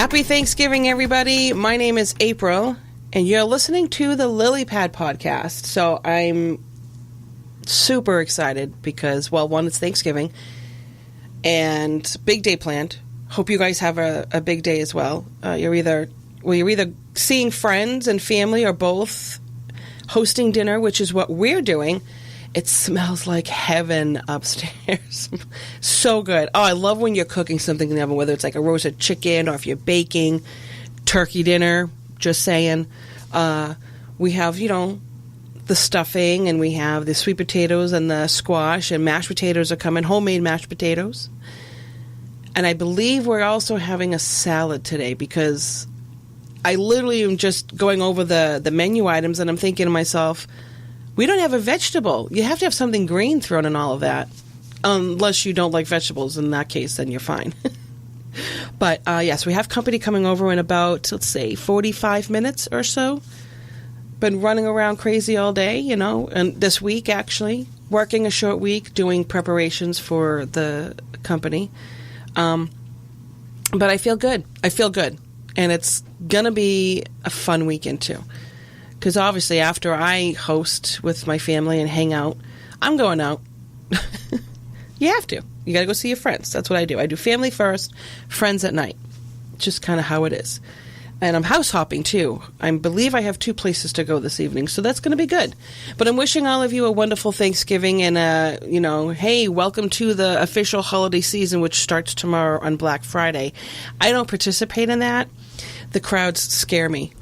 Happy Thanksgiving, everybody. My name is April, and you're listening to the Lily Pad podcast. So I'm super excited because, well, one, it's Thanksgiving, and big day planned. Hope you guys have a big day as well. You're either seeing friends and family or both, hosting dinner, which is what we're doing. It smells like heaven upstairs. So good. Oh, I love when you're cooking something in the oven, whether it's like a roasted chicken or if you're baking turkey dinner, just saying. We have, the stuffing, and we have the sweet potatoes and the squash, and mashed potatoes are coming, homemade mashed potatoes. And I believe we're also having a salad today because I literally am just going over the menu items, and I'm thinking to myself, we don't have a vegetable. You have to have something green thrown in all of that. Unless you don't like vegetables. In that case, then you're fine. But, yes, we have company coming over in about, let's say, 45 minutes or so. Been running around crazy all day, and this week, actually. Working a short week, doing preparations for the company. But I feel good. And it's going to be a fun weekend, too. Because obviously after I host with my family and hang out, I'm going out. You have to. You got to go see your friends. That's what I do. I do family first, friends at night. Just kind of how it is. And I'm house hopping too. I believe I have 2 places to go this evening, so that's going to be good. But I'm wishing all of you a wonderful Thanksgiving and, hey, welcome to the official holiday season, which starts tomorrow on Black Friday. I don't participate in that. The crowds scare me.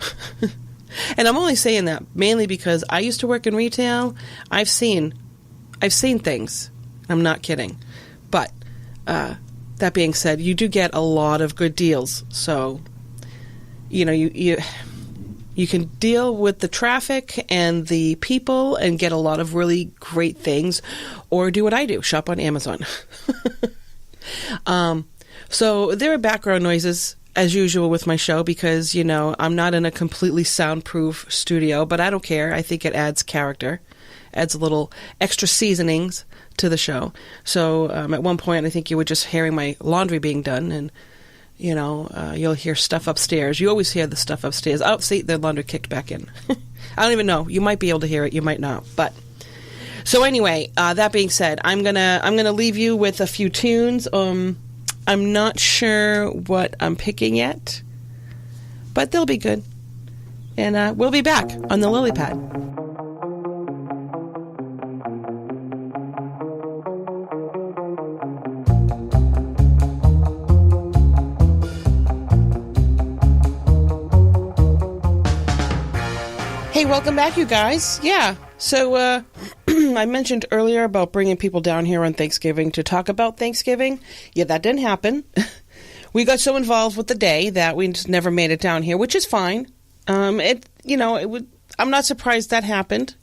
And I'm only saying that mainly because I used to work in retail. I've seen things. I'm not kidding. But that being said, you do get a lot of good deals. So, you can deal with the traffic and the people and get a lot of really great things, or do what I do, shop on Amazon. So there are background noises, as usual with my show, because, I'm not in a completely soundproof studio, but I don't care. I think it adds character, adds a little extra seasonings to the show. So at one point, I think you were just hearing my laundry being done, and, you'll hear stuff upstairs. You always hear the stuff upstairs. Oh, see, the laundry kicked back in. I don't even know. You might be able to hear it. You might not. But so anyway, that being said, I'm gonna leave you with a few tunes. I'm not sure what I'm picking yet, but they'll be good. And we'll be back on the Lily Pad. Hey, welcome back, you guys. Yeah, so I mentioned earlier about bringing people down here on Thanksgiving to talk about Thanksgiving. Yeah, that didn't happen. We got so involved with the day that we just never made it down here, which is fine. I'm not surprised that happened.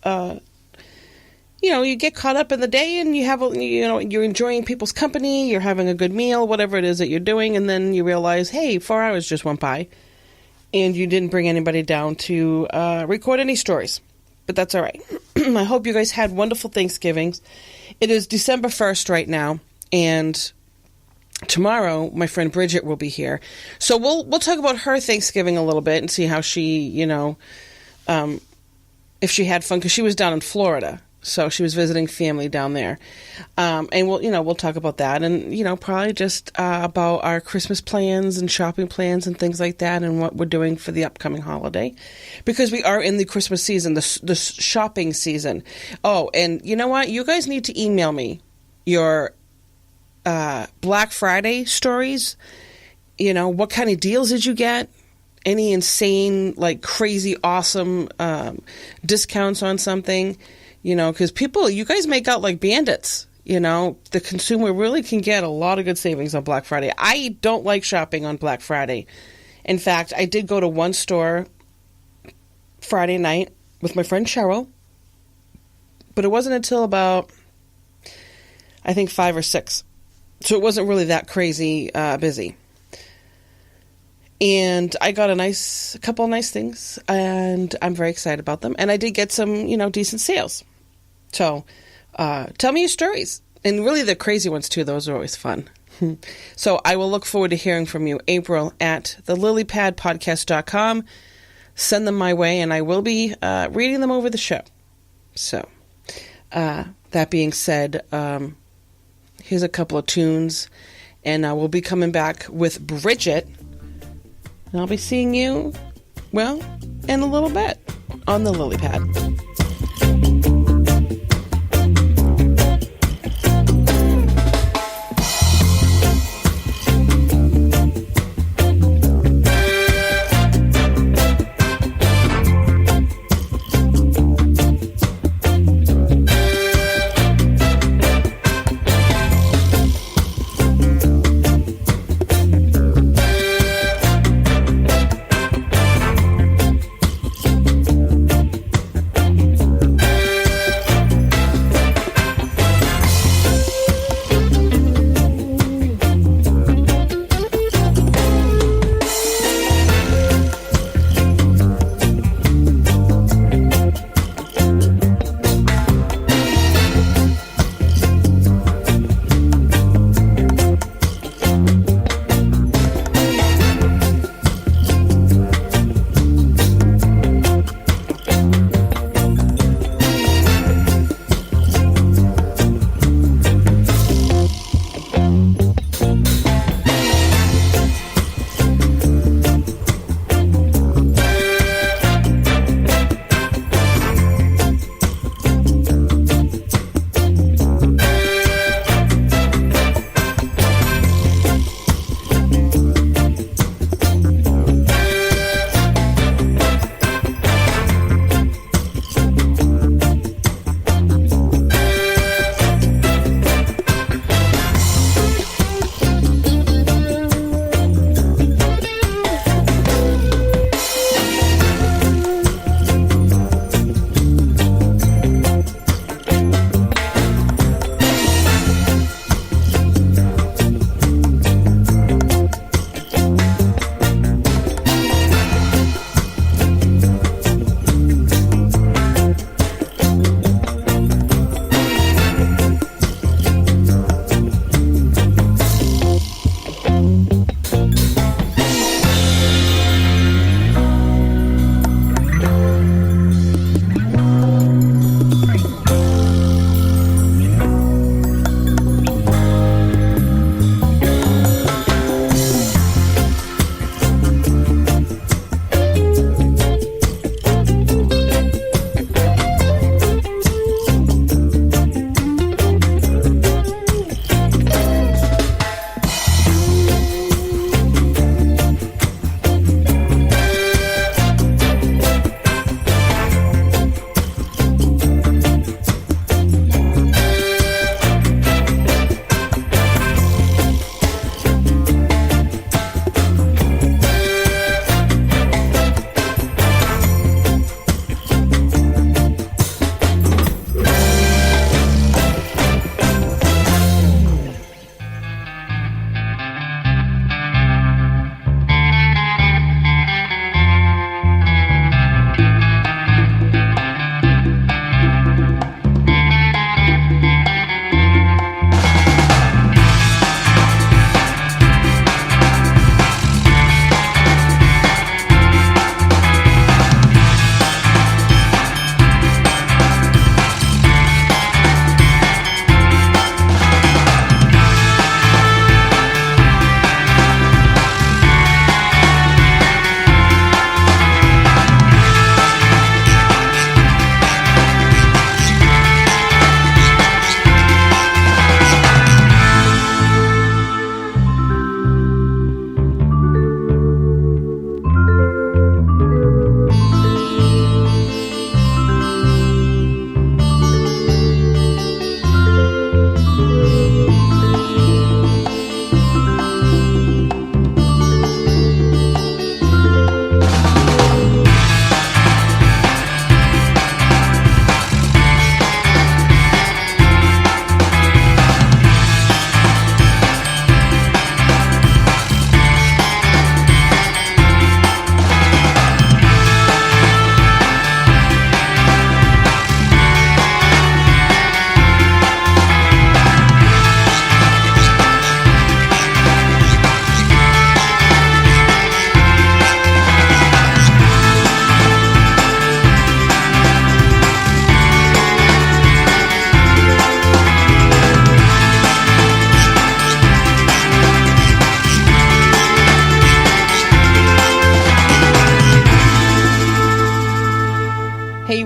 You get caught up in the day and you have, you're enjoying people's company, you're having a good meal, whatever it is that you're doing, and then you realize, hey, 4 hours just went by, and you didn't bring anybody down to record any stories. But that's all right. I hope you guys had wonderful Thanksgivings. It is December 1st right now, and tomorrow my friend Bridget will be here. So we'll talk about her Thanksgiving a little bit and see how she, if she had fun, because she was down in Florida. So she was visiting family down there. And we'll talk about that, and, probably just about our Christmas plans and shopping plans and things like that, and what we're doing for the upcoming holiday, because we are in the Christmas season, the shopping season. Oh, and you know what? You guys need to email me your Black Friday stories. What kind of deals did you get? Any insane, crazy, awesome discounts on something? Because you guys make out like bandits. The consumer really can get a lot of good savings on Black Friday. I don't like shopping on Black Friday. In fact, I did go to one store Friday night with my friend Cheryl, but it wasn't until about, I think, 5 or 6. So it wasn't really that crazy busy. And I got a couple of nice things, and I'm very excited about them. And I did get some, decent sales. So tell me your stories. And really the crazy ones, too. Those are always fun. So I will look forward to hearing from you, April, at thelilypadpodcast.com. Send them my way, and I will be reading them over the show. So, that being said, here's a couple of tunes, and we'll be coming back with Bridget. And I'll be seeing you, well, in a little bit on the Lily Pad.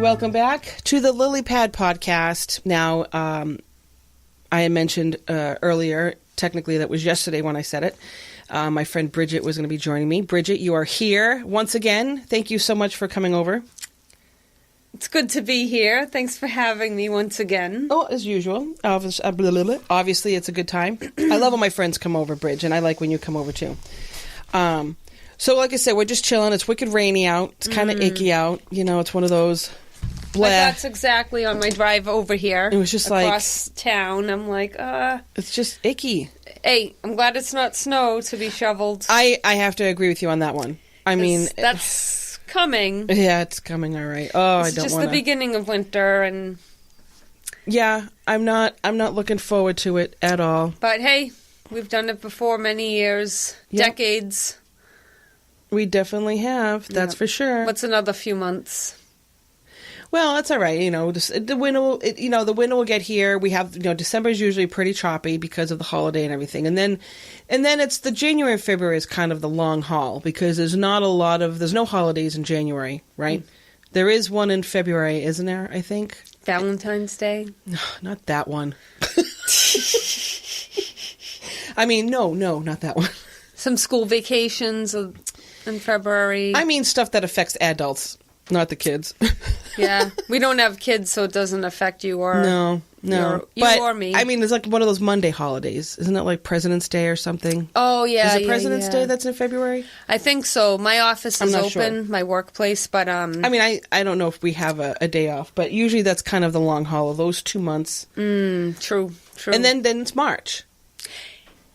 welcome back to the Lily Pad podcast. Now, I had mentioned earlier, technically that was yesterday when I said it, my friend Bridget was going to be joining me. Bridget, you are here once again. Thank you so much for coming over. It's good to be here. Thanks for having me once again. Oh, as usual. Obviously, it's a good time. I love when my friends come over, Bridge, and I like when you come over too. So like I said, we're just chilling. It's wicked rainy out. It's kind of icky out. You know, it's one of those... Like that's exactly on my drive over here. It was just across town. I'm like, it's just icky. Hey, I'm glad it's not snow to be shoveled. I have to agree with you on that one. I mean... That's coming. Yeah, it's coming, all right. Oh, it's just the beginning of winter, and... Yeah, I'm not looking forward to it at all. But hey, we've done it before many years, decades. We definitely have, that's for sure. What's another few months? Well, that's all right. You know, the winter will get here. We have, December is usually pretty choppy because of the holiday and everything. And then it's the January and February is kind of the long haul because there's no holidays in January, right? There is one in February, isn't there, I think? Valentine's Day? No, not that one. I mean, no, not that one. Some school vacations in February. I mean, stuff that affects adults, not the kids. Yeah, we don't have kids, so it doesn't affect you or no, you or me. I mean, it's like one of those Monday holidays, isn't it? Like President's Day or something? Oh yeah, is it President's Day that's in February? I think so. My office is open, my workplace, but I mean, I don't know if we have a day off, but usually that's kind of the long haul of those 2 months. True. And then it's March.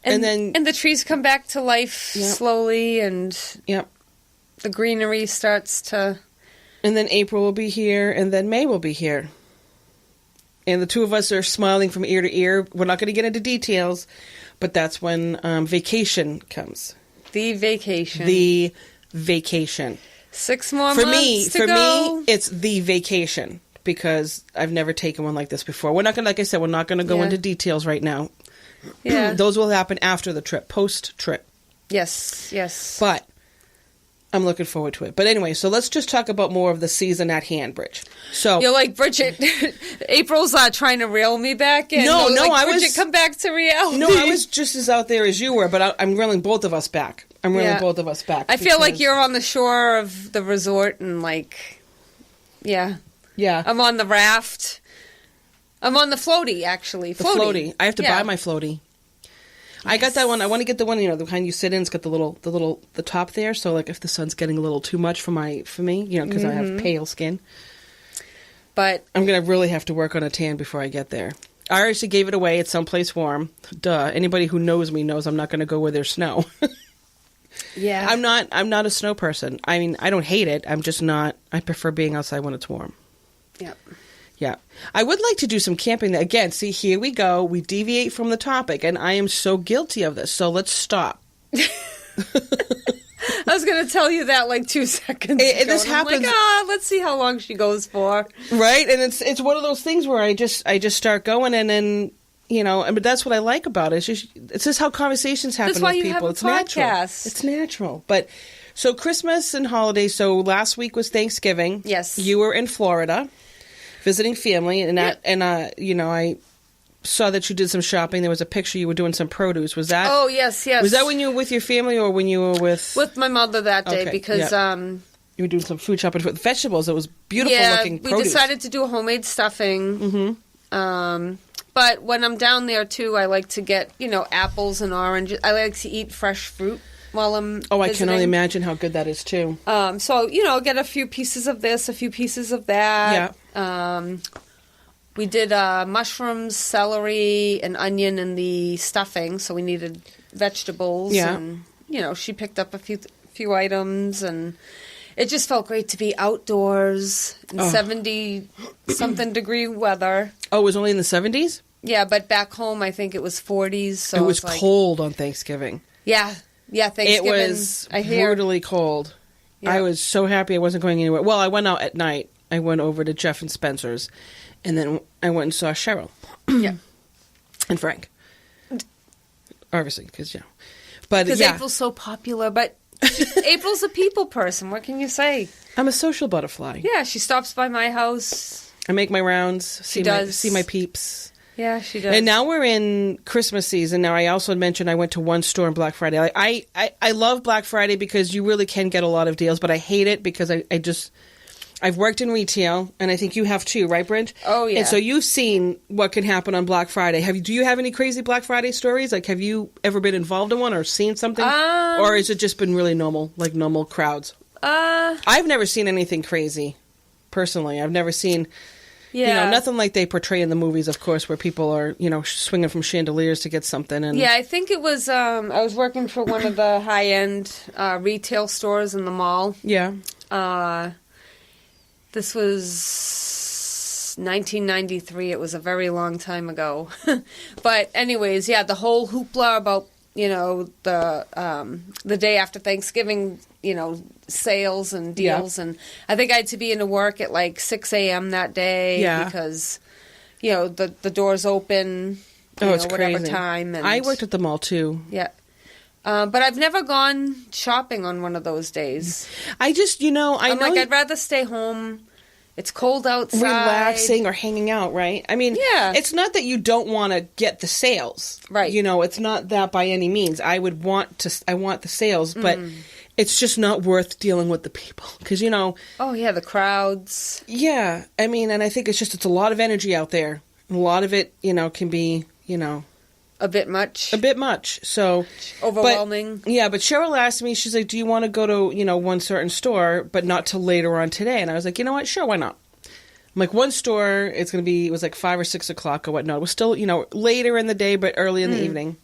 And the trees come back to life slowly, and the greenery starts to... And then April will be here, and then May will be here. And the two of us are smiling from ear to ear. We're not going to get into details, but that's when vacation comes. The vacation. 6 more months to go. Me, it's the vacation, because I've never taken one like this before. We're not going to, like I said, we're not going to go into details right now. Yeah. Those will happen after the trip, post-trip. Yes. But I'm looking forward to it. But anyway, so let's just talk about more of the season at hand, Bridge. So you're like, Bridget, April's trying to reel me back in. No, Bridget, come back to reality. No, I was just as out there as you were, but I'm reeling both of us back. I feel like you're on the shore of the resort and yeah. I'm on the raft. I'm on the floaty, actually. The floaty. I have to buy my floaty. Yes. I got that one. I want to get the one, the kind you sit in. It's got the top there. So, like, if the sun's getting a little too much for me, because I have pale skin. But I'm going to really have to work on a tan before I get there. I actually gave it away at someplace warm. Duh. Anybody who knows me knows I'm not going to go where there's snow. Yeah. I'm not a snow person. I mean, I don't hate it. I'm just not. I prefer being outside when it's warm. Yep. Yeah. I would like to do some camping. Again, see, here we go. We deviate from the topic, and I am so guilty of this. So let's stop. I was going to tell you that 2 seconds ago. This happens. Let's see how long she goes for. Right? And it's one of those things where I just start going, and then, but that's what I like about it. It's just how conversations happen with people. That's why you have a podcast. Natural. It's natural. But so Christmas and holidays. So last week was Thanksgiving. Yes. You were in Florida visiting family, and I saw that you did some shopping. There was a picture you were doing some produce. Was that? Oh, yes. Was that when you were with your family or when you were with... With my mother that day, because... You were doing some food shopping with vegetables. It was beautiful looking produce. We decided to do a homemade stuffing. Mm-hmm. But when I'm down there, too, I like to get, apples and oranges. I like to eat fresh fruit while I'm visiting. I can only imagine how good that is, too. So, get a few pieces of this, a few pieces of that. Yeah. We did mushrooms, celery, and onion in the stuffing, so we needed vegetables. Yeah. And, she picked up a few items, and it just felt great to be outdoors in 70-something degree weather. Oh, it was only in the 70s? Yeah, but back home, I think it was 40s. So it was cold on Thanksgiving. Yeah, Thanksgiving. It was brutally cold. Yeah. I was so happy I wasn't going anywhere. Well, I went out at night. I went over to Jeff and Spencer's, and then I went and saw Cheryl. Yeah. And Frank. Obviously, because, But because April's so popular, but April's a people person. What can you say? I'm a social butterfly. Yeah, she stops by my house. I make my rounds, see my peeps. Yeah, she does. And now we're in Christmas season. Now, I also mentioned I went to one store on Black Friday. Like, I love Black Friday because you really can get a lot of deals, but I hate it because I've worked in retail, and I think you have too, right, Brent? Oh, yeah. And so you've seen what can happen on Black Friday. Do you have any crazy Black Friday stories? Like, have you ever been involved in one or seen something? Or has it just been really normal, like normal crowds? I've never seen anything crazy, personally. I've never seen... Yeah. Nothing like they portray in the movies, of course, where people are, swinging from chandeliers to get something. And yeah, I think it was, I was working for one of the high-end retail stores in the mall. Yeah. This was 1993. It was a very long time ago. But anyways, yeah, the whole hoopla about, the day after Thanksgiving, sales and deals. Yeah. And I think I had to be into work at like 6 a.m. that day because, the doors open, it's whatever crazy. Time. And I worked at the mall too. Yeah. But I've never gone shopping on one of those days. I just, I'd rather stay home. It's cold outside. Relaxing or hanging out, right? I mean, it's not that you don't want to get the sales. Right. It's not that by any means. I want the sales, but it's just not worth dealing with the people. Because, Oh, yeah, the crowds. Yeah. I mean, and I think it's a lot of energy out there. A lot of it, can be, A bit much. A bit much. So overwhelming. But Cheryl asked me, she's like, do you want to go to, one certain store, but not till later on today? And I was like, you know what? Sure, why not? I'm like, one store, it was like 5 or 6 o'clock or whatnot. It was still, later in the day, but early in the evening.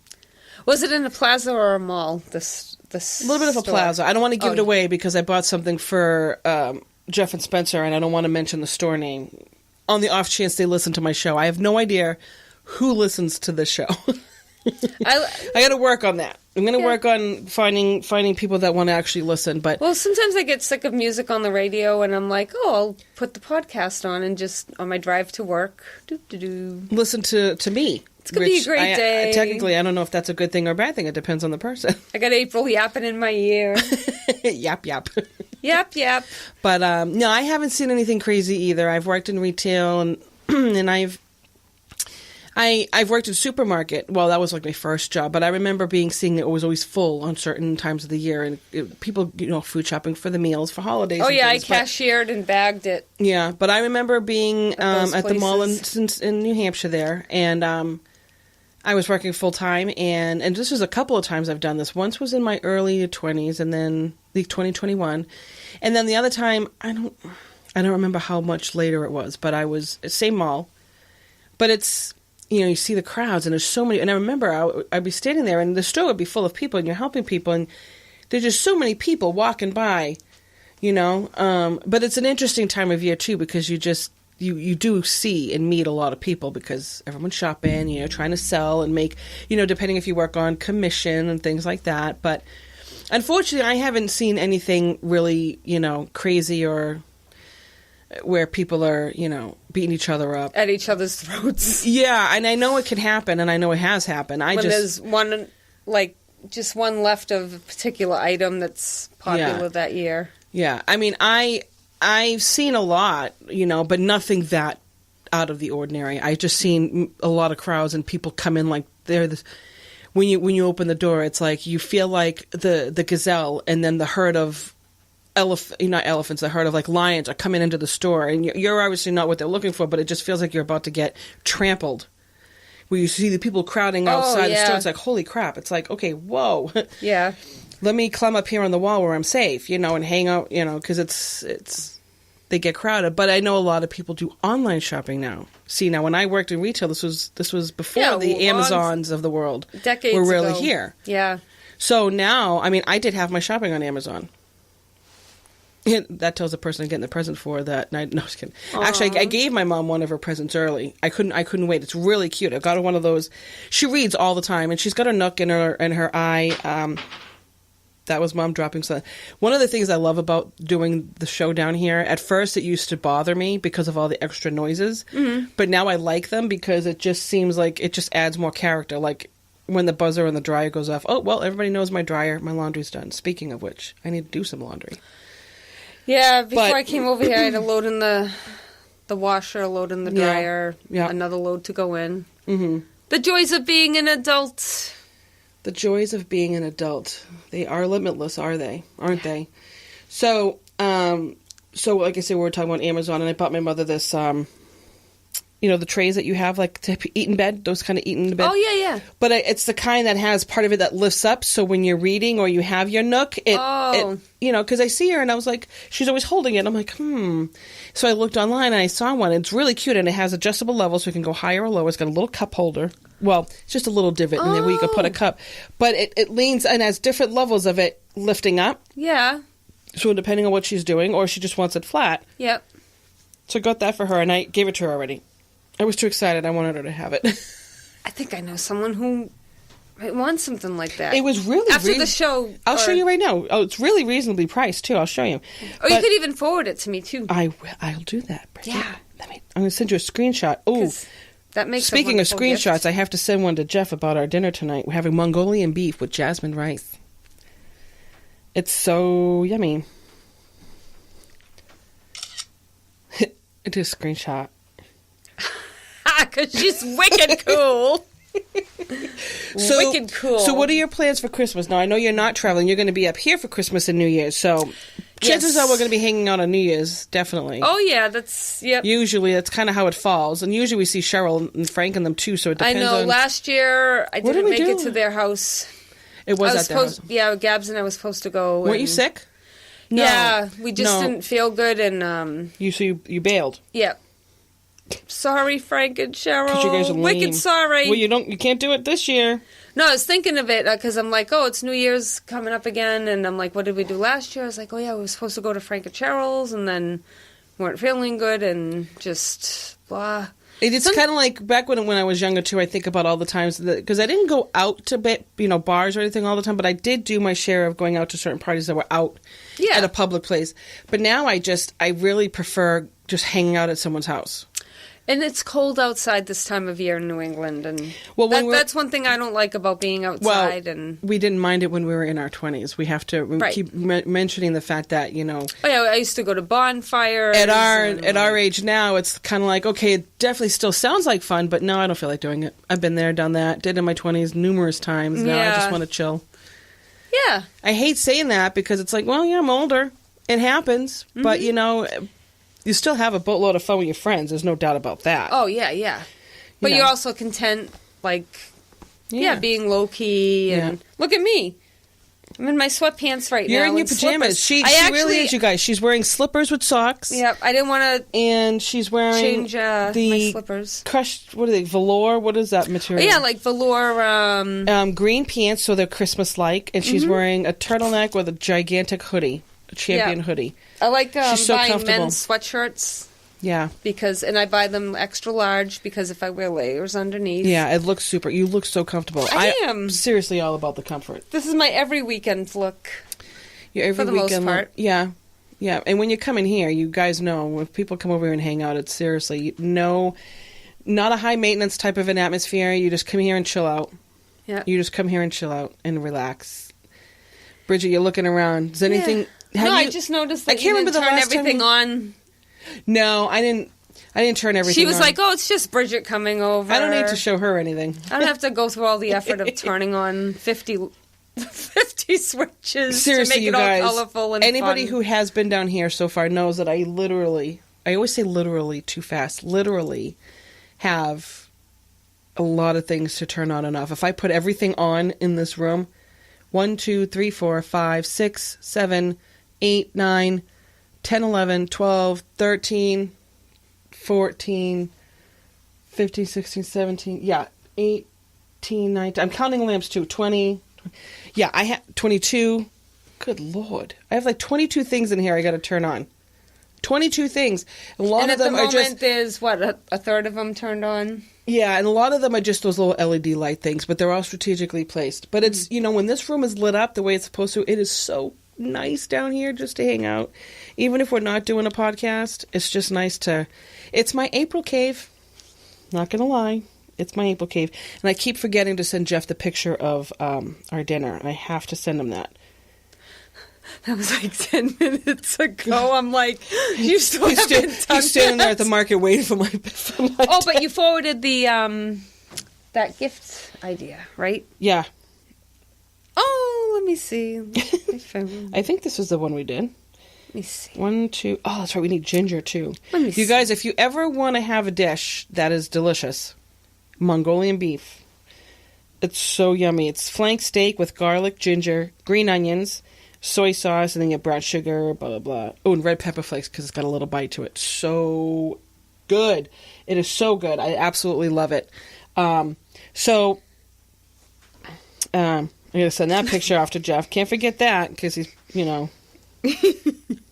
Was it in a plaza or a mall, this a little bit of a plaza. I don't want to give it away because I bought something for Jeff and Spencer, and I don't want to mention the store name on the off chance they listen to my show. I have no idea who listens to this show. I got to work on that. I'm going to work on finding people that want to actually listen. But sometimes I get sick of music on the radio, and I'm like, I'll put the podcast on and just on my drive to work, listen to me. It's going to be a great day. Technically, I don't know if that's a good thing or a bad thing. It depends on the person. I got April yapping in my ear. Yap, yap. Yap, yap. But no, I haven't seen anything crazy either. I've worked in retail, and and I've worked in supermarket. Well, that was like my first job, but I remember seeing it was always full on certain times of the year, and people, food shopping for the meals for holidays. Oh yeah, things, I cashiered and bagged it. Yeah, but I remember being at the mall in New Hampshire there, and I was working full time, and this was a couple of times I've done this. Once was in my early 20s, and then the 2021, and then the other time I don't remember how much later it was, but I was same mall, but it's. You see the crowds, and there's so many. And I remember I'd be standing there, and the store would be full of people, and you're helping people, and there's just so many people walking by, But it's an interesting time of year, too, because you do see and meet a lot of people because everyone's shopping, trying to sell and make, depending if you work on commission and things like that. But unfortunately, I haven't seen anything really, crazy or where people are, beating each other up. At each other's throats. Yeah, and I know it can happen, and I know it has happened. There's one, just one left of a particular item that's popular that year. Yeah, I mean, I've seen a lot, but nothing that out of the ordinary. I've just seen a lot of crowds and people come in like they're this. When you open the door, it's like you feel like the gazelle, and then the herd of not elephants, the herd of like lions are coming into the store, and you're obviously not what they're looking for, but it just feels like you're about to get trampled. Where you see the people crowding outside the store, it's like, holy crap! It's like, okay, whoa, yeah. Let me climb up here on the wall where I'm safe, and hang out, because it's they get crowded. But I know a lot of people do online shopping now. See, now when I worked in retail, this was before the Amazons of the world decades were really ago. here. Yeah. So now, I mean, I did have my shopping on Amazon. That tells the person I'm getting the present for that. No, just kidding. Aww. Actually, I gave my mom one of her presents early. I couldn't wait. It's really cute. I got her one of those. She reads all the time, and she's got a nook in her eye. That was Mom dropping something. One of the things I love about doing the show down here, at first it used to bother me because of all the extra noises, but now I like them because it just seems like it just adds more character. Like when the buzzer on the dryer goes off. Oh, well, everybody knows my laundry's done. Speaking of which, I need to do some laundry. Yeah, before I came over here, I had to load in the washer, load in the dryer, another load to go in. Mm-hmm. The joys of being an adult. The joys of being an adult. They are limitless, are they? Aren't they? So, like I said, we were talking about Amazon, and I bought my mother this, the trays that you have, like, to eat in bed, those kind of eat in bed. Oh, yeah. But it's the kind that has part of it that lifts up, so when you're reading or you have your Nook, because I see her, and I was like, she's always holding it. I'm like, So I looked online, and I saw one. It's really cute, and it has adjustable levels, so it can go higher or lower. It's got a little cup holder. Well, it's just a little divot in there where you can put a cup. But it leans and has different levels of it lifting up. Yeah. So depending on what she's doing, or she just wants it flat. Yep. So I got that for her, and I gave it to her already. I was too excited. I wanted her to have it. I think I know someone who might want something like that. It was really... After the show... I'll show you right now. Oh, it's really reasonably priced, too. I'll show you. Or you could even forward it to me, too. I'll do that, Bridget. Yeah. I'm going to send you a screenshot. Oh, that makes speaking of screenshots, gift. I have to send one to Jeff about our dinner tonight. We're having Mongolian beef with jasmine rice. It's so yummy. I do a screenshot. Because she's wicked cool. Wicked cool. So what are your plans for Christmas? Now, I know you're not traveling. You're going to be up here for Christmas and New Year's. So chances are we're going to be hanging out on New Year's, definitely. Oh, yeah. That's, yep. Usually, that's kind of how it falls. And usually we see Cheryl and Frank and them, too. So it depends on... I know. Last year, I didn't make it to their house. It was at their house. Yeah, Gabs and I was supposed to go. Weren't you sick? No. Yeah. We just didn't feel good. And you bailed. Yeah. Sorry, Frank and Cheryl. Because you guys are lame. Wicked sorry. Well, you can't do it this year. No, I was thinking of it because I'm like, it's New Year's coming up again, and I'm like, what did we do last year? I was like, we were supposed to go to Frank and Cheryl's, and then weren't feeling good, and just blah. It's kind of like back when I was younger too. I think about all the times because I didn't go out to bars or anything all the time, but I did do my share of going out to certain parties that were out at a public place. But now I really prefer just hanging out at someone's house. And it's cold outside this time of year in New England, and that's one thing I don't like about being outside. Well, and we didn't mind it when we were in our 20s. We have to keep mentioning the fact that Oh yeah, I used to go to bonfires. At our age now, it's kind of like, okay, it definitely still sounds like fun, but no, I don't feel like doing it. I've been there, done that, did it in my 20s numerous times. Now I just want to chill. Yeah, I hate saying that because it's like, well, yeah, I'm older. It happens, but you still have a boatload of fun with your friends. There's no doubt about that. Oh, yeah. But you're also content, being low-key. And look at me. I'm in my sweatpants right now. You're in your pajamas. She really is, you guys. She's wearing slippers with socks. Yep. I didn't want to and she's wearing change my slippers. Crushed, what are they, velour? What is that material? Oh, yeah, like velour. Green pants, so they're Christmas-like. And she's wearing a turtleneck with a gigantic hoodie. A champion hoodie. I like she's so buying comfortable. men's sweatshirts. Yeah. And I buy them extra large because if I wear layers underneath. Yeah, it looks super. You look so comfortable. I am. I'm seriously all about the comfort. This is my every weekend look. Your every for the weekend most part. Look. Yeah. Yeah. And when you come in here, you guys know, if people come over here and hang out, it's seriously, not a high maintenance type of an atmosphere. You just come here and chill out. Yeah. You just come here and chill out and relax. Bridget, you're looking around. Is anything... Yeah. I just noticed that you didn't turn everything on. No, I didn't turn everything on. She was like, it's just Bridget coming over. I don't need to show her anything. I don't have to go through all the effort of turning on 50 switches Seriously, to make you it guys, all colorful and anybody fun. Who has been down here so far knows that I always say literally too fast, literally have a lot of things to turn on and off. If I put everything on in this room, 1, 2, 3, 4, 5, 6, 7... 8, 9, 10, 11, 12, 13, 14, 15, 16, 17, 18, 19. I'm counting lamps too. 20. Yeah, I have 22. Good Lord. I have 22 things in here I got to turn on. 22 things. A lot of them are just... And there's, a third of them turned on? Yeah, and a lot of them are just those little LED light things, but they're all strategically placed. But it's, when this room is lit up the way it's supposed to, it is so nice down here just to hang out. Even if we're not doing a podcast, it's just nice to... It's my April cave. Not gonna lie. It's my April cave. And I keep forgetting to send Jeff the picture of our dinner. And I have to send him that. That was like 10 minutes ago. I'm like, you still haven't done He's standing there at the market waiting for my Oh, but you forwarded the that gift idea, right? Yeah. Oh, let me see. I think this is the one we did. Let me see. 1, 2. Oh, that's right. We need ginger, too. Let me You see. guys, if you ever want to have a dish that is delicious, Mongolian beef. It's so yummy. It's flank steak with garlic, ginger, green onions, soy sauce, and then you have brown sugar, blah, blah, blah. Oh, and red pepper flakes because it's got a little bite to it. So good. It is so good. I absolutely love it. I'm going to send that picture off to Jeff. Can't forget that because he's,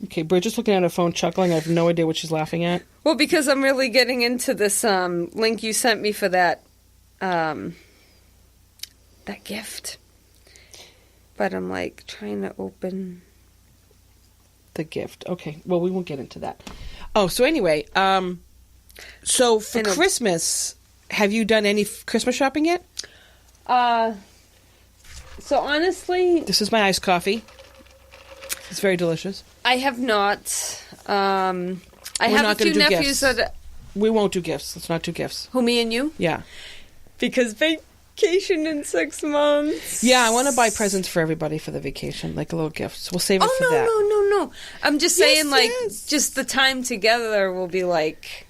Okay, Bridget's looking at her phone chuckling. I have no idea what she's laughing at. Well, because I'm really getting into this link you sent me for that gift. But I'm like trying to open the gift. Okay, well, we won't get into that. Oh, so anyway, so for Christmas, have you done any Christmas shopping yet? So honestly, this is my iced coffee. It's very delicious. I have not. I have a few nephews that we won't do gifts. Let's not do gifts. Who, me and you? Yeah, because vacation in 6 months. Yeah, I want to buy presents for everybody for the vacation, like a little gift. So we'll save it for that. No. I'm just saying, just the time together will be like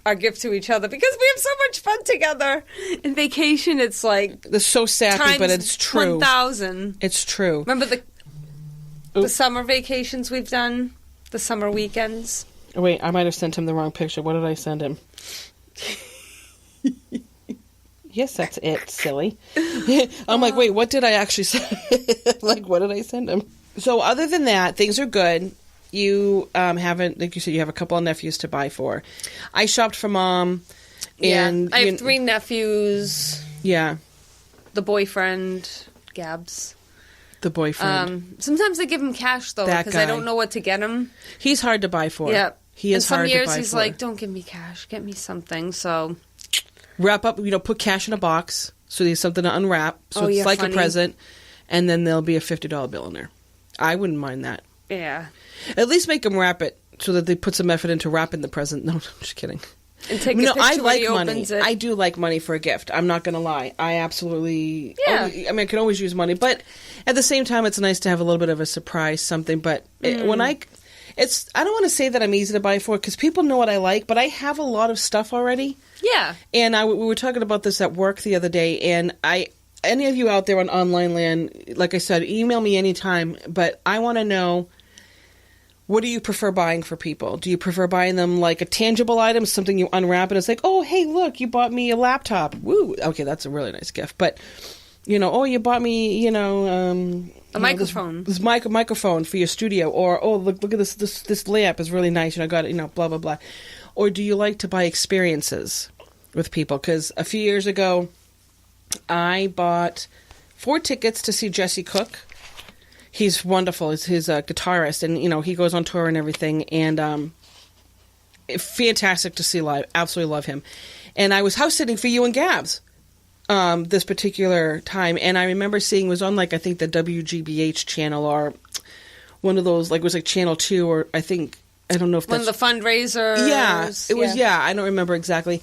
our gift to each other because we have so much fun together. In vacation, it's like it's so sappy, but it's true. 1,000. It's true. Remember the summer vacations we've done, the summer weekends. Oh, wait, I might have sent him the wrong picture. What did I send him? Yes, that's it, silly. I'm like, wait, what did I actually send? Like, what did I send him? So other than that, things are good. You haven't, like you said, you have a couple of nephews to buy for. I shopped for Mom. And I have 3 nephews. Yeah. The boyfriend, Gabs. The boyfriend. Sometimes I give him cash, though, because I don't know what to get him. He's hard to buy for. Yeah. He is hard to buy for. And some years he's like, don't give me cash, get me something, so... Wrap up, put cash in a box so there's something to unwrap. So it's like a present. And then there'll be a $50 bill in there. I wouldn't mind that. Yeah. At least make them wrap it so that they put some effort into wrapping the present. No, I'm just kidding. And take a picture I when like he money. opens it. I do like money for a gift. I'm not going to lie. I absolutely... Yeah. I can always use money. But at the same time, it's nice to have a little bit of a surprise, something. But when I don't want to say that I'm easy to buy for because people know what I like, but I have a lot of stuff already. Yeah. And we were talking about this at work the other day, and any of you out there on online land, like I said, email me anytime, but I want to know, what do you prefer buying for people? Do you prefer buying them like a tangible item, something you unwrap and it's like, oh, hey, look, you bought me a laptop. Woo. Okay, that's a really nice gift. But, oh, you bought me, a microphone. This microphone for your studio. Or, oh, look at this lamp is really nice. I got it, blah, blah, blah. Or do you like to buy experiences with people? Because a few years ago, I bought 4 tickets to see Jesse Cook. He's wonderful. He's a guitarist, and, he goes on tour and everything. And fantastic to see live. Absolutely love him. And I was house sitting for you and Gabs this particular time. And I remember seeing, it was on, I think the WGBH channel or one of those, it was Channel 2 or I think... I don't know if that's... One of the fundraisers. Yeah, it was, I don't remember exactly.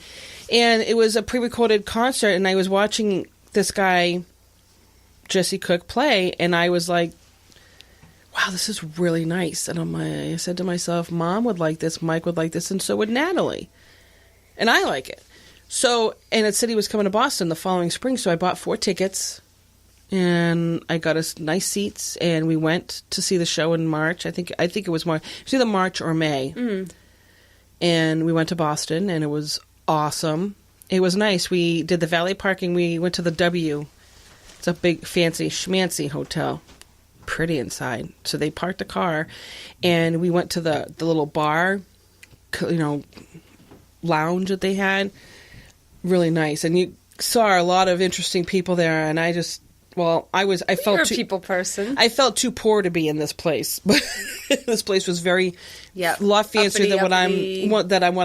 And it was a pre-recorded concert, and I was watching this guy, Jesse Cook, play, and I was like, wow, this is really nice. And I said to myself, Mom would like this, Mike would like this, and so would Natalie. And I like it. So, and it said he was coming to Boston the following spring, so I bought 4 tickets. And I got us nice seats, and we went to see the show in March. I think it was March. It was either March or May. Mm. And we went to Boston, and it was awesome. It was nice. We did the valet parking. We went to the W. It's a big, fancy, schmancy hotel. Pretty inside. So they parked the car, and we went to the little bar, lounge that they had. Really nice. And you saw a lot of interesting people there, and I just... Well, I felt You're a people person. I felt too poor to be in this place, but this place was a lot fancier than what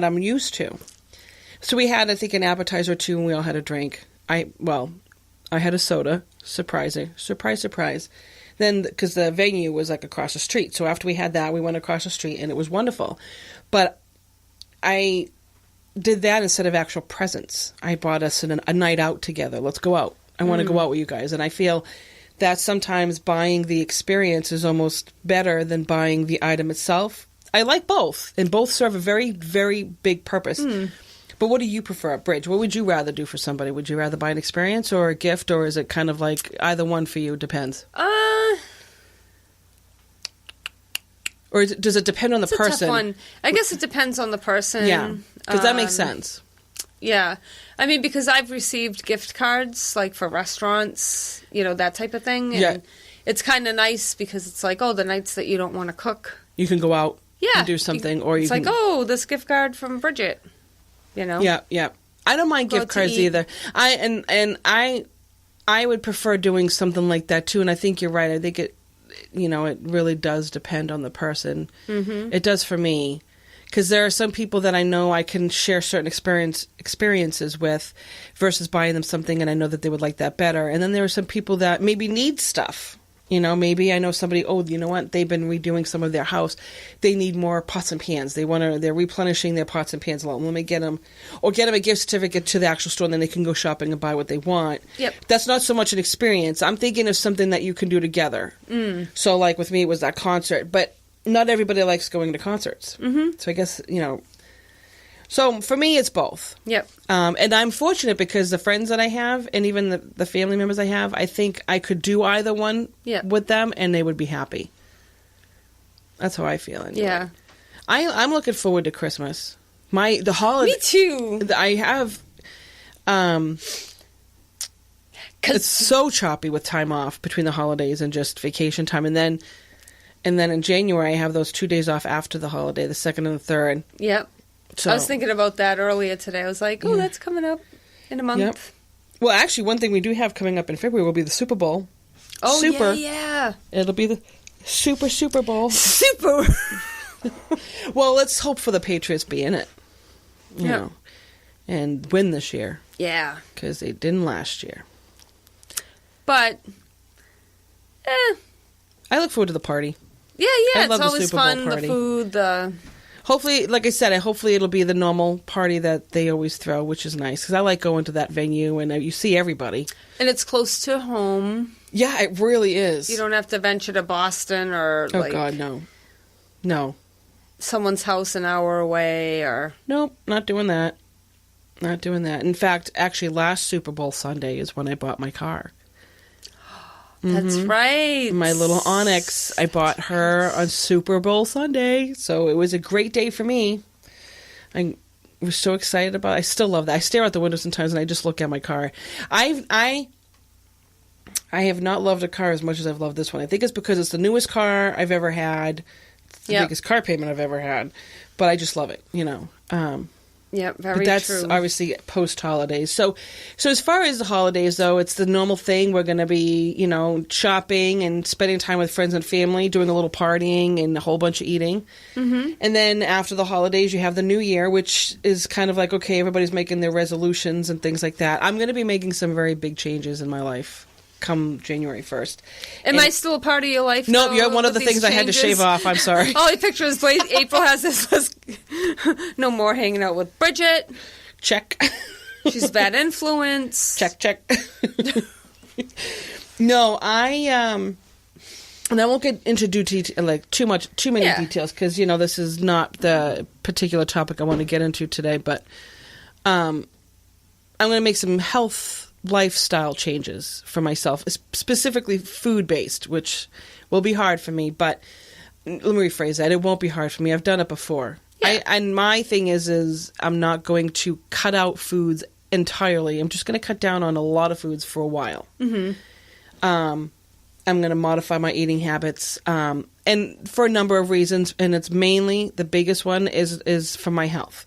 I'm used to. So we had, I think, an appetizer or two, and we all had a drink. I had a soda. Surprise. Then, because the venue was like across the street. So after we had that, we went across the street, and it was wonderful. But I did that instead of actual presents. I bought us a night out together. Let's go out. I want to go out with you guys. And I feel that sometimes buying the experience is almost better than buying the item itself. I like both, and both serve a very, very big purpose. But what do you prefer, Bridge? What would you rather do for somebody? Would you rather buy an experience or a gift, or is it kind of like either one for you? Depends. Or does it depend on the person? It's a tough one. I guess it depends on the person. Yeah, because that makes sense. Yeah. I mean, because I've received gift cards, like for restaurants, that type of thing. And it's kind of nice because it's like, the nights that you don't want to cook. You can go out and do something. It's like, this gift card from Bridget, Yeah. I don't mind gift cards either. I would prefer doing something like that too, and I think you're right. I think it really does depend on the person. Mm-hmm. It does for me. Because there are some people that I know I can share certain experiences with versus buying them something and I know that they would like that better. And then there are some people that maybe need stuff. Maybe I know somebody, you know what, they've been redoing some of their house. They need more pots and pans. They're replenishing their pots and pans a lot. Let me get them a gift certificate to the actual store and then they can go shopping and buy what they want. Yep. That's not so much an experience. I'm thinking of something that you can do together. So like with me, it was that concert. But not everybody likes going to concerts. Mm-hmm. So I guess, so for me, it's both. Yep. And I'm fortunate because the friends that I have and even the family members I have, I think I could do either one with them and they would be happy. That's how I feel. Anyway. Yeah. I'm looking forward to Christmas. The holiday. Me too. I have, it's so choppy with time off between the holidays and just vacation time. And then in January, I have those 2 days off after the holiday, the 2nd and the 3rd. Yep. So, I was thinking about that earlier today. I was like, that's coming up in a month. Yep. Well, actually, one thing we do have coming up in February will be the Super Bowl. Oh, yeah. It'll be the Super Bowl. Super. Well, let's hope for the Patriots be in it. You know, and win this year. Yeah. Because they didn't last year. But, I look forward to the party. Yeah, it's always fun. The food, Hopefully, like I said, hopefully it'll be the normal party that they always throw, which is nice. Because I like going to that venue and you see everybody. And it's close to home. Yeah, it really is. You don't have to venture to Boston or, Oh, God, no. No. Someone's house an hour away or... Nope, not doing that. Not doing that. In fact, actually, last Super Bowl Sunday is when I bought my car. That's right. My little Onyx. I bought her on Super Bowl Sunday. So it was a great day for me. I was so excited about it. I still love that. I stare out the window sometimes and I just look at my car. I have not loved a car as much as I've loved this one. I think it's because it's the newest car I've ever had. It's the biggest car payment I've ever had. But I just love it, Yeah, very but that's true. obviously post-holidays. So as far as the holidays, though, it's the normal thing. We're going to be, shopping and spending time with friends and family, doing a little partying and a whole bunch of eating. Mm-hmm. And then after the holidays, you have the new year, which is kind of like, okay, everybody's making their resolutions and things like that. I'm going to be making some very big changes in my life come January 1st. Am I still a part of your life? Nope, you're one of the things I had to shave off. I'm sorry. All I picture is April has this list. No more hanging out with Bridget. Check. She's bad influence. Check. No, and I won't get into too many details because this is not the particular topic I want to get into today. But I'm going to make some lifestyle changes for myself, specifically food-based, which will be hard for me, but let me rephrase that. It won't be hard for me. I've done it before. Yeah. And my thing is I'm not going to cut out foods entirely. I'm just going to cut down on a lot of foods for a while. Mm-hmm. I'm going to modify my eating habits, and for a number of reasons, and it's mainly, the biggest one is for my health.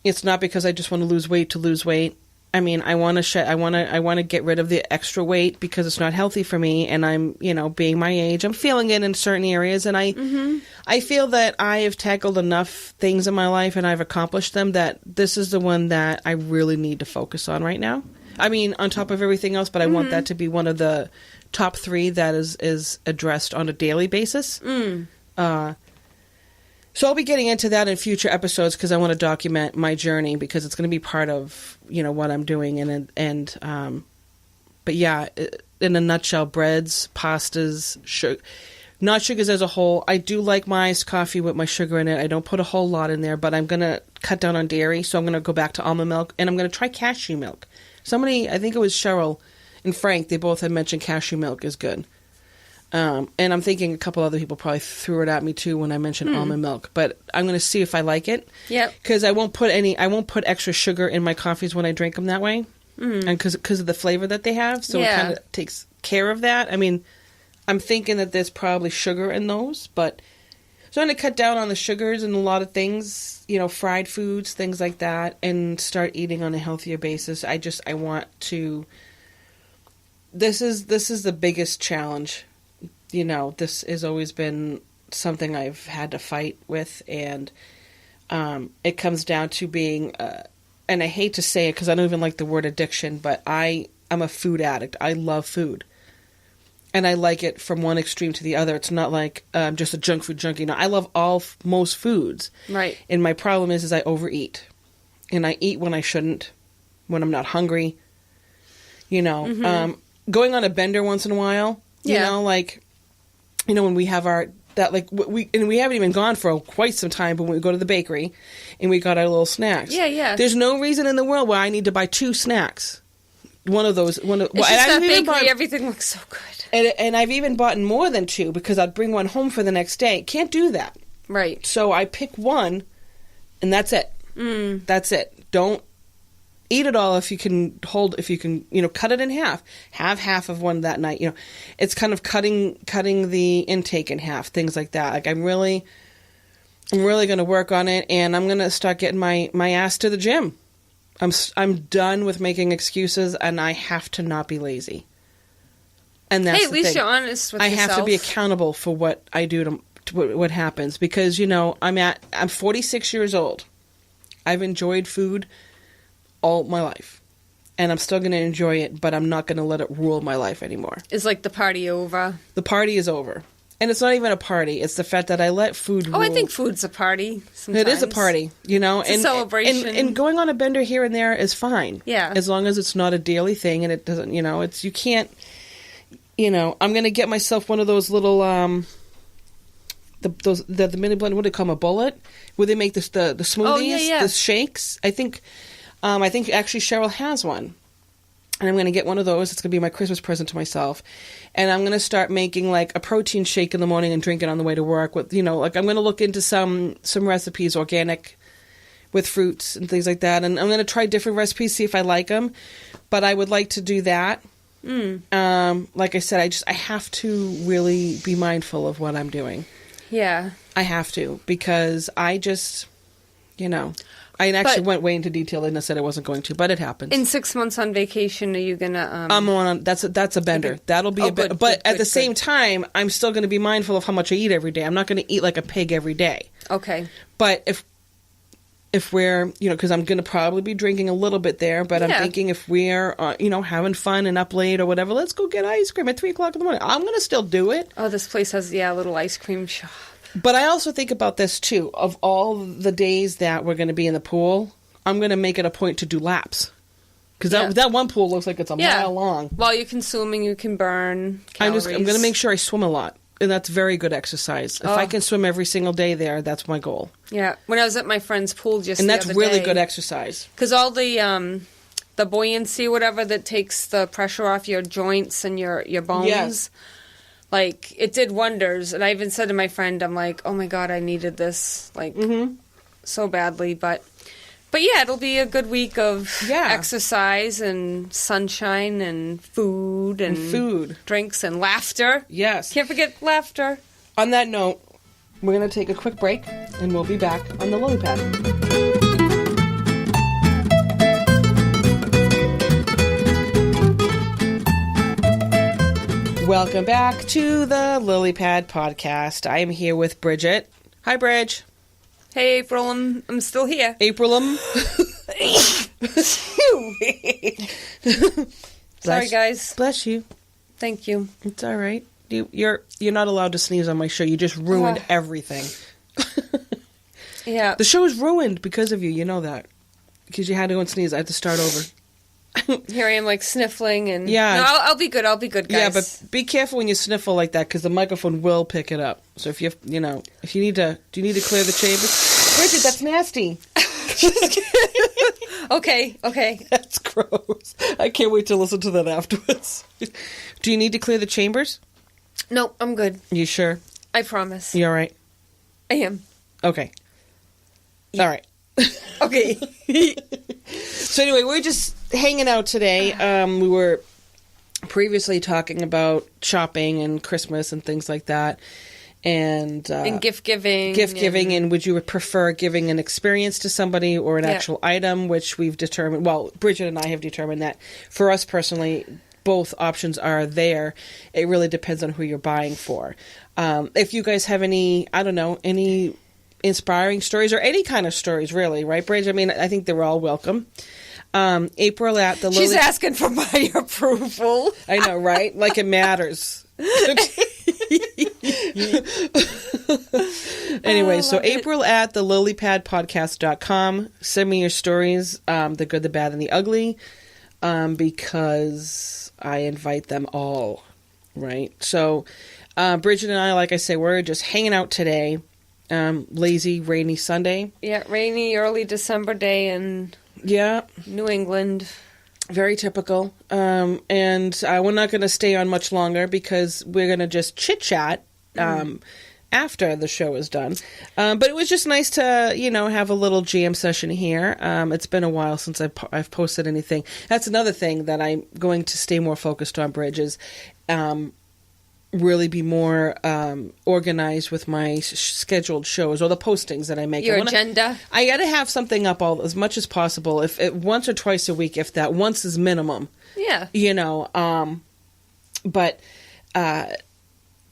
It's not because I just want to lose weight. I mean, I want to get rid of the extra weight because it's not healthy for me. And I'm, being my age, I'm feeling it in certain areas. And I feel that I have tackled enough things in my life and I've accomplished them that this is the one that I really need to focus on right now. I mean, on top of everything else, but I want that to be one of the top 3 that is addressed on a daily basis. So I'll be getting into that in future episodes because I want to document my journey because it's going to be part of, what I'm doing. But yeah, in a nutshell, breads, pastas, not sugars as a whole. I do like my iced coffee with my sugar in it. I don't put a whole lot in there, but I'm going to cut down on dairy. So I'm going to go back to almond milk and I'm going to try cashew milk. Somebody, I think it was Cheryl and Frank, they both had mentioned cashew milk is good. And I'm thinking a couple other people probably threw it at me too when I mentioned almond milk, but I'm going to see if I like it. Yep. Because I won't put extra sugar in my coffees when I drink them that way, and because of the flavor that they have, so it kind of takes care of that. I mean, I'm thinking that there's probably sugar in those, but so I'm going to cut down on the sugars and a lot of things, fried foods, things like that, and start eating on a healthier basis. I want to. This is the biggest challenge. This has always been something I've had to fight with, and it comes down to being, and I hate to say it because I don't even like the word addiction, but I'm a food addict. I love food, and I like it from one extreme to the other. It's not like just a junk food junkie. No, I love most foods. Right. And my problem is I overeat, and I eat when I shouldn't, when I'm not hungry. Going on a bender once in a while. When we have we haven't even gone for quite some time, but when we go to the bakery and we got our little snacks. Yeah. There's no reason in the world why I need to buy 2 snacks. It's just that bakery, everything looks so good. And I've even bought more than 2 because I'd bring one home for the next day. Can't do that. Right. So I pick one and that's it. That's it. Don't eat it all if you can, cut it in half. Have half of one that night. It's kind of cutting the intake in half, things like that. Like I'm really going to work on it, and I'm going to start getting my ass to the gym. I'm done with making excuses, and I have to not be lazy. And that's at least you're honest with yourself. I have to be accountable for what I do to what happens because I'm 46 years old. I've enjoyed food all my life, and I'm still going to enjoy it, but I'm not going to let it rule my life anymore. Is like the party over? The party is over. And it's not even a party. It's the fact that I let food rule. I think food's a party sometimes. It is a party, It's a celebration. And going on a bender here and there is fine. Yeah. As long as it's not a daily thing and it doesn't, you can't, I'm going to get myself one of those little, the mini blend, what do they call them, a bullet? Where they make the smoothies, the shakes. I think actually Cheryl has one. And I'm going to get one of those. It's going to be my Christmas present to myself. And I'm going to start making like a protein shake in the morning and drink it on the way to work with, I'm going to look into some recipes, organic, with fruits and things like that. And I'm going to try different recipes, see if I like them. But I would like to do that. Like I said, I have to really be mindful of what I'm doing. Yeah. I have to, because I just, I actually went way into detail and I said I wasn't going to, but it happens. In 6 months on vacation, are you gonna? I'm on. That's a bender. That'll be a bender. But at the same time, I'm still going to be mindful of how much I eat every day. I'm not going to eat like a pig every day. Okay. But if we're, because I'm going to probably be drinking a little bit there, but I'm thinking if we're, having fun and up late or whatever, let's go get ice cream at 3:00 in the morning. I'm going to still do it. Oh, this place has a little ice cream shop. But I also think about this, too. Of all the days that we're going to be in the pool, I'm going to make it a point to do laps. Because that one pool looks like it's a mile long. While you're consuming, you can burn calories. I'm going to make sure I swim a lot. And that's very good exercise. If I can swim every single day there, that's my goal. Yeah. When I was at my friend's pool just the other day. And that's really good exercise. Because all the buoyancy, whatever, that takes the pressure off your joints and your bones. Yes. Like, it did wonders. And I even said to my friend, I'm like, oh my God, I needed this, so badly. But yeah, it'll be a good week of exercise and sunshine and food and drinks and laughter. Yes. Can't forget laughter. On that note, we're going to take a quick break, and we'll be back on the Lily Pad. Welcome back to the Lily Pad podcast. I am here with Bridget. Hi, Bridge. Hey, April. I'm still here. Aprilum. Sorry, guys. Bless you. Thank you. It's all right. You're not allowed to sneeze on my show. You just ruined everything. Yeah. The show is ruined because of you. You know that. Because you had to go and sneeze. I had to start over. Here I am, like, sniffling, and... Yeah. No, I'll be good. I'll be good, guys. Yeah, but be careful when you sniffle like that, because the microphone will pick it up. So if you need to... Do you need to clear the chambers? Bridget, that's nasty. Okay. That's gross. I can't wait to listen to that afterwards. Do you need to clear the chambers? No, I'm good. You sure? I promise. You all right? I am. Okay. All right. Okay. So anyway, we're just hanging out today. We were previously talking about shopping and Christmas and things like that. And gift giving. And would you prefer giving an experience to somebody or an actual item, which we've determined, well, Bridget and I have determined that for us personally, both options are there. It really depends on who you're buying for. If you guys have any inspiring stories or any kind of stories, really, right, Bridget? I mean, I think they're all welcome. April at the Lily... She's asking for my approval. I know, right? Like it matters. Anyway, so April at the lilypadpodcast.com. Send me your stories, the good, the bad, and the ugly, because I invite them all, right? So Bridget and I, like I say, we're just hanging out today. Lazy, rainy Sunday. Yeah, rainy early December day in New England. Very typical. And we're not going to stay on much longer because we're going to just chit-chat after the show is done. But it was just nice to, have a little jam session here. It's been a while since I've posted anything. That's another thing that I'm going to stay more focused on, Bridges. Really be more organized with my scheduled shows or the postings that I make. Your agenda? I got to have something up as much as possible. If once or twice a week, if that. Once is minimum. Yeah. But... well,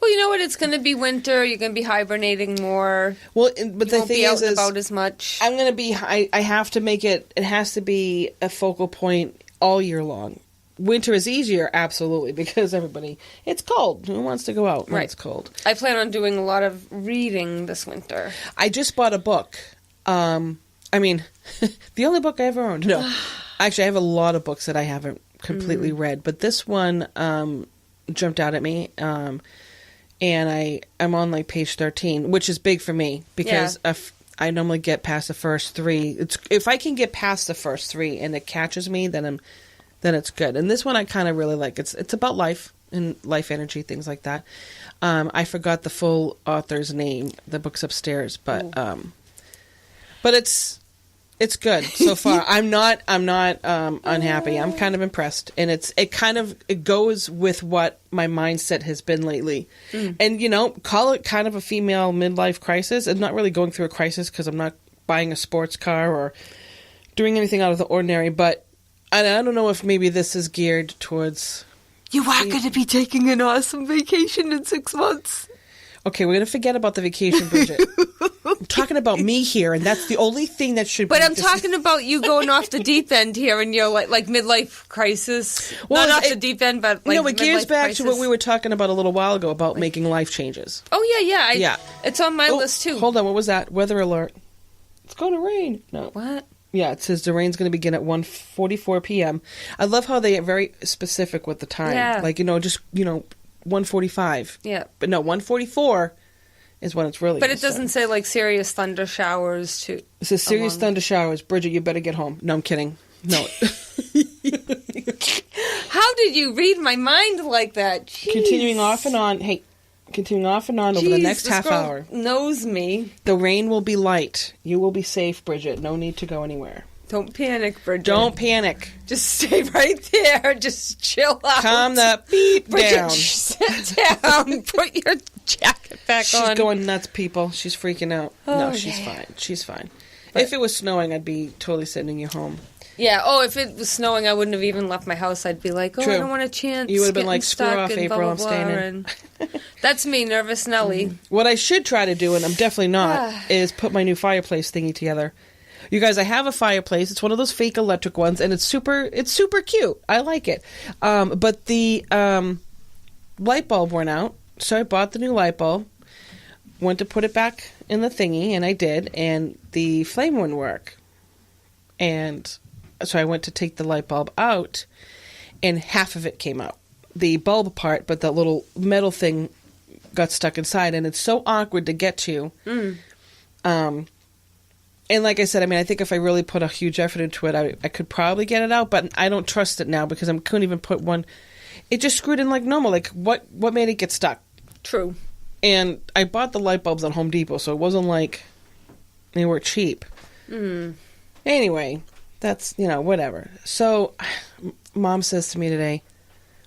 you know what? It's going to be winter. You're going to be hibernating more. Well, but the thing is, about as much. I'm going to be... I have to make it... It has to be a focal point all year long. Winter is easier, absolutely, because it's cold. Who wants to go out when it's cold? I plan on doing a lot of reading this winter. I just bought a book. The only book I ever owned. No. Actually, I have a lot of books that I haven't completely read, but this one jumped out at me, and I'm on like page 13, which is big for me, because I normally get past the first 3. If I can get past the first 3 and it catches me, then it's good. And this one I kind of really like. It's about life and life energy, things like that. I forgot the full author's name. The book's upstairs, but it's good so far. I'm not unhappy. I'm kind of impressed, and it goes with what my mindset has been lately. And call it kind of a female midlife crisis. I'm not really going through a crisis because I'm not buying a sports car or doing anything out of the ordinary, but I don't know if maybe this is geared towards... You are going to be taking an awesome vacation in 6 months. Okay, we're going to forget about the vacation, Bridget. I'm talking about me here, and that's the only thing that should be... But I'm talking about you going off the deep end here and your like midlife crisis. Well, not off the deep end, but like it gears back to what we were talking about a little while ago about making life changes. Oh, yeah. It's on my list, too. Hold on, what was that? Weather alert. It's going to rain. No. What? Yeah, it says the rain's going to begin at 1:44 p.m. I love how they are very specific with the time. Yeah. Like, just, 1:45. Yeah. But no, 1:44 is when it's really... But it doesn't say, like, serious thunder showers, too. It says serious thunder showers. Bridget, you better get home. No, I'm kidding. No. How did you read my mind like that? Jeez. Continuing off and on over the next half hour. Knows me. The rain will be light. You will be safe, Bridget. No need to go anywhere. Don't panic, Bridget. Don't panic. Just stay right there. Just chill out. Calm the beep Bridget, down. Sit down. Put your jacket back on. She's going nuts, people. She's freaking out. Oh, no, she's fine. She's fine. But if it was snowing, I'd be totally sending you home. Yeah. Oh, if it was snowing, I wouldn't have even left my house. I'd be like, True. I don't want a chance. You would have been like, screw off, April, I'm staying in. And that's me, nervous Nelly. What I should try to do, and I'm definitely not, is put my new fireplace thingy together. You guys, I have a fireplace. It's one of those fake electric ones, and it's super cute. I like it. But the light bulb went out, so I bought the new light bulb, went to put it back in the thingy, and I did, and the flame wouldn't work. And so I went to take the light bulb out, and half of it came out. The bulb part, but that little metal thing got stuck inside, and it's so awkward to get to. And like I said, I mean, I think if I really put a huge effort into it, I could probably get it out, but I don't trust it now because I couldn't even put one. It just screwed in like normal. Like, what made it get stuck? True. And I bought the light bulbs at Home Depot, so it wasn't like they were cheap. Anyway, that's, whatever. So Mom says to me today,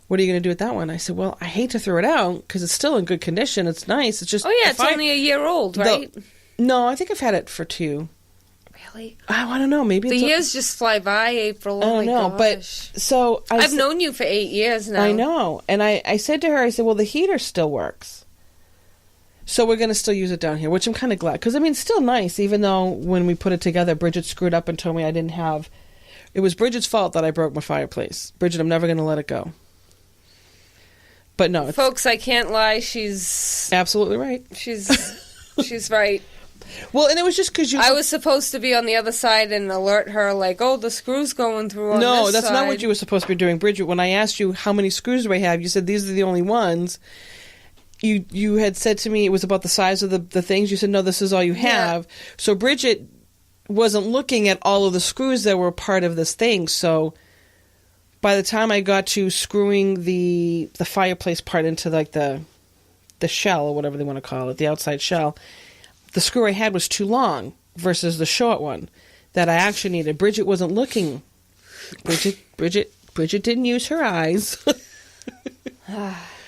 what are you going to do with that one? I said, well, I hate to throw it out because it's still in good condition. It's nice. It's just... Oh, yeah, it's only a year old, right? No, I think I've had it for 2. Really? I don't know. Maybe the years just fly by, April. I don't know. But so I've known you for 8 years now. I know. And I said to her, I said, well, the heater still works. So we're going to still use it down here, which I'm kind of glad. Because, I mean, it's still nice, even though when we put it together, Bridget screwed up and told me I didn't have... It was Bridget's fault that I broke my fireplace. Bridget, I'm never going to let it go. But no. Folks, I can't lie. She's... Absolutely right. She's right. Well, and it was just because I was supposed to be on the other side and alert her, like, oh, the screw's going through on this side. No, that's not what you were supposed to be doing, Bridget. When I asked you how many screws do I have, you said these are the only ones. You had said to me it was about the size of the things. You said, no, this is all you have. Yeah. So Bridget wasn't looking at all of the screws that were part of this thing. So by the time I got to screwing the fireplace part into like the shell or whatever they want to call it, the outside shell, the screw I had was too long versus the short one that I actually needed. Bridget wasn't looking. Bridget didn't use her eyes.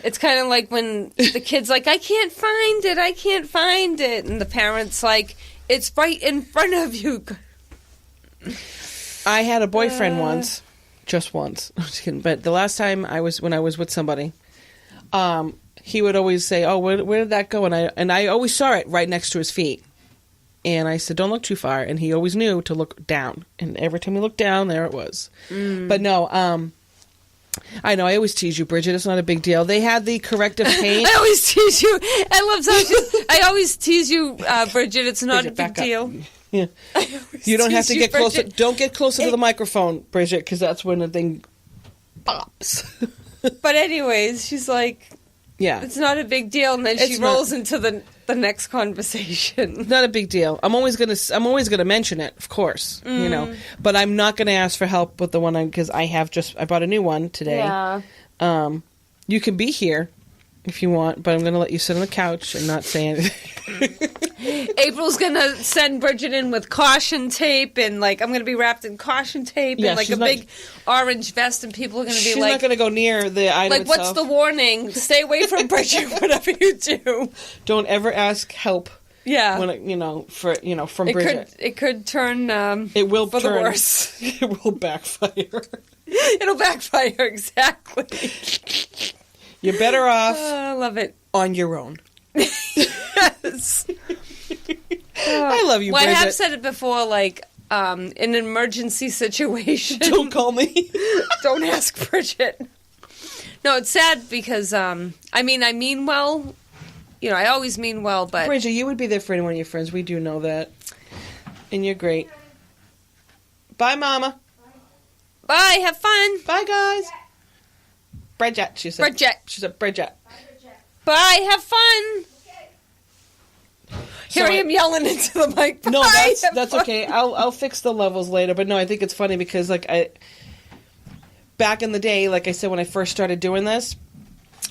It's kind of like when the kid's like, I can't find it. And the parent's like, it's right in front of you. I had a boyfriend once. Just once. I'm just kidding. But the last time when I was with somebody, he would always say, oh, where did that go? And I always saw it right next to his feet. And I said, don't look too far. And he always knew to look down. And every time he looked down, there it was. But no, I know, I always tease you, Bridget. It's not a big deal. They had the corrective paint. I always tease you. I always tease you, Bridget. It's not Bridget, a big deal. Yeah. You don't have to get closer. Don't get closer to the microphone, Bridget, because that's when the thing pops. But anyways, she's like, yeah, it's not a big deal. And then she rolls into the next conversation. Not a big deal. I'm always gonna mention it, of course, But I'm not gonna ask for help with the one because I bought a new one today. Yeah. You can be here if you want, but I'm gonna let you sit on the couch and not say anything. April's gonna send Bridget in with caution tape, and like I'm gonna be wrapped in caution tape and like a big orange vest, and people are gonna be she's like, not gonna go near the item like, what's the warning? Stay away from Bridget, whatever you do. Don't ever ask help. Yeah, when from Bridget. It could turn. It will for turn, the worse. It will backfire. It'll backfire exactly. You're better off. I love it on your own. Yes. I love you, Bridget. I have said it before, like, in an emergency situation. Don't call me. Don't ask Bridget. No, it's sad because, I mean well. I always mean well, but... Bridget, you would be there for any one of your friends. We do know that. And you're great. Bye, Mama. Bye, have fun. Bye, guys. Bridget, she said. Bridget. She said Bridget. Bye, have fun. Here I am yelling into the mic. Bye, no, that's okay. I'll fix the levels later. But no, I think it's funny because back in the day, like I said, when I first started doing this,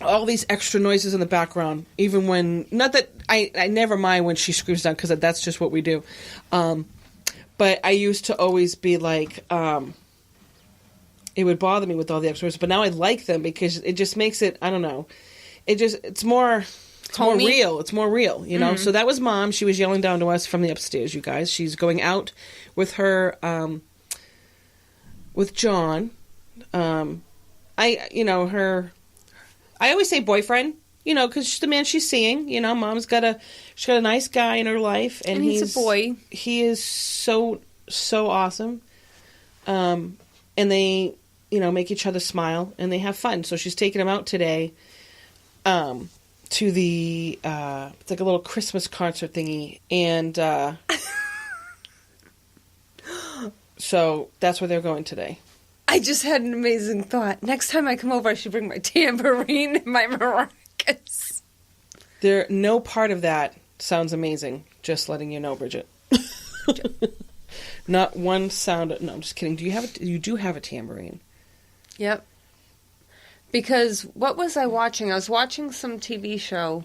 all these extra noises in the background, even when, not that I never mind when she screams down because that's just what we do. But I used to always be like, it would bother me with all the extra noises. But now I like them because it just makes it, I don't know, it's more real. It's more real, Mm-hmm. So that was Mom. She was yelling down to us from the upstairs, you guys. She's going out with her with John. I always say boyfriend, because she's the man she's seeing. Mom's got a nice guy in her life, and he's a boy. He is so awesome. And they, make each other smile, and they have fun. So she's taking him out today, to the it's like a little Christmas concert thingy, and so that's where they're going today. I just had an amazing thought. Next time I come over, I should bring my tambourine and my maracas. No part of that sounds amazing. Just letting you know, Bridget. Not one sound. No, I'm just kidding. You do have a tambourine? Yep. Because what was I watching? I was watching some TV show,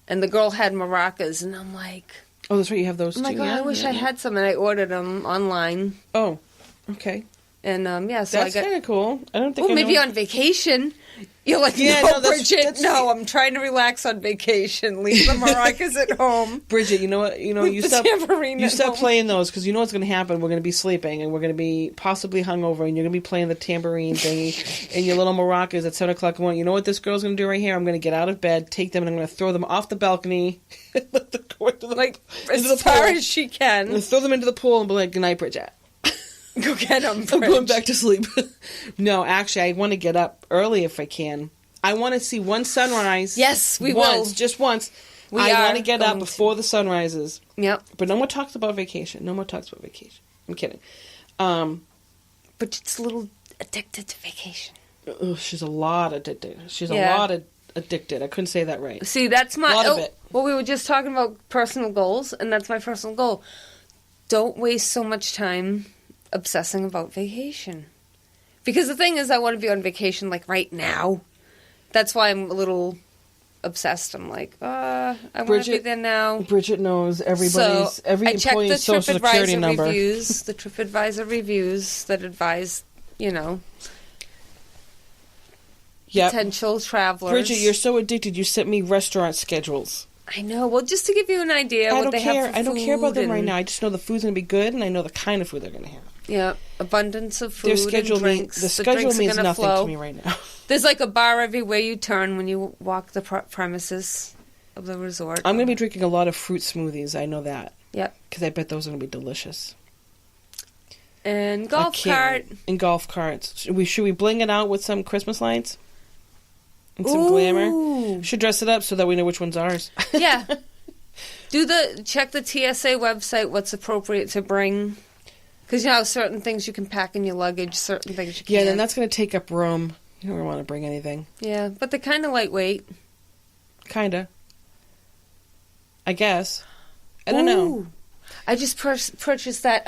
and the girl had maracas, and I'm like, oh, that's right. You have those too. Oh my God, I wish I had some, and I ordered them online. Oh, okay. And so that's kind of cool. I don't think. Well, maybe on vacation. You're like, no, Bridget. No, I'm trying to relax on vacation. Leave the maracas at home. Bridget, you know what? You stop playing those because you know what's going to happen. We're going to be sleeping and we're going to be possibly hungover, and you're going to be playing the tambourine thingy and your little maracas at 7:00 in the morning. You know what this girl's going to do right here? I'm going to get out of bed, take them, and I'm going to throw them off the balcony, let them go into as far as she can. I'm going to throw them into the pool and be like, "Good night, Bridget." Go get them. I'm going back to sleep. No, actually, I want to get up early if I can. I want to see one sunrise. Yes, we will. Just once. I want to get up before the sun rises. Yep. But no more talks about vacation. I'm kidding. But it's a little addicted to vacation. Oh, she's a lot addicted. A lot addicted. I couldn't say that right. See, that's my... A lot of it. Well, we were just talking about personal goals, and that's my personal goal. Don't waste so much time obsessing about vacation. Because the thing is, I want to be on vacation, like, right now. That's why I'm a little obsessed. I'm like, I want to be there now. Bridget knows every employee's social security number. The TripAdvisor reviews that advise, potential travelers. Bridget, you're so addicted, you sent me restaurant schedules. I know. Well, just to give you an idea what they have for food. I don't care about them right now. I just know the food's going to be good, and I know the kind of food they're going to have. Yeah, abundance of food and drinks. The schedule means nothing to me right now. There's like a bar everywhere you turn when you walk the premises of the resort. I'm going to be drinking a lot of fruit smoothies. I know that. Yep. Because I bet those are going to be delicious. And golf cart. And golf carts. Should we bling it out with some Christmas lights? And some glamour? Should dress it up so that we know which one's ours. Yeah. Check the TSA website, what's appropriate to bring. Because, certain things you can pack in your luggage, certain things you can't. Yeah, then that's going to take up room. You don't want to bring anything. Yeah, but they're kind of lightweight. Kind of. I guess. I don't know. I just purchased that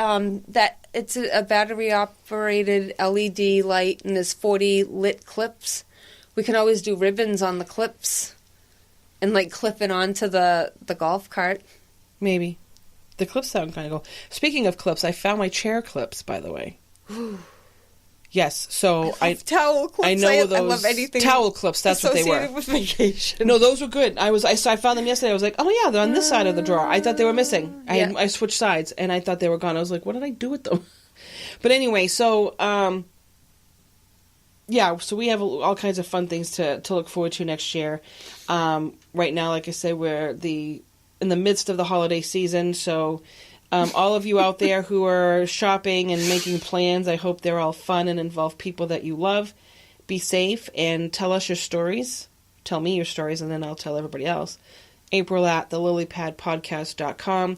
it's a battery-operated LED light, and there's 40 lit clips. We can always do ribbons on the clips and, clip it onto the golf cart. Maybe. The clips sound kind of cool. Speaking of clips, I found my chair clips, by the way. Yes, so I love towel clips. I know those. I love anything towel clips. That's what they were. Associated with vacation. No, those were good. I found them yesterday. I was like, oh yeah, they're on this side of the drawer. I thought they were missing. I switched sides, and I thought they were gone. I was like, what did I do with them? But anyway, so so we have all kinds of fun things to look forward to next year. Right now, like I said, we're in the midst of the holiday season, so all of you out there who are shopping and making plans, I hope they're all fun and involve people that you love. Be safe and tell us your stories. Tell me your stories, and then I'll tell everybody else. April at thelilypadpodcast.com.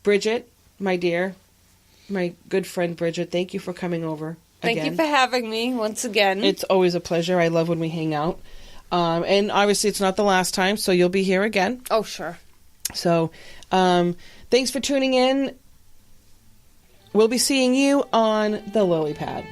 Bridget, my dear, my good friend Bridget, thank you for coming over again. Thank you for having me once again. It's always a pleasure. I love when we hang out. And obviously it's not the last time, so you'll be here again. Oh, sure. So, thanks for tuning in. We'll be seeing you on the Lily Pad.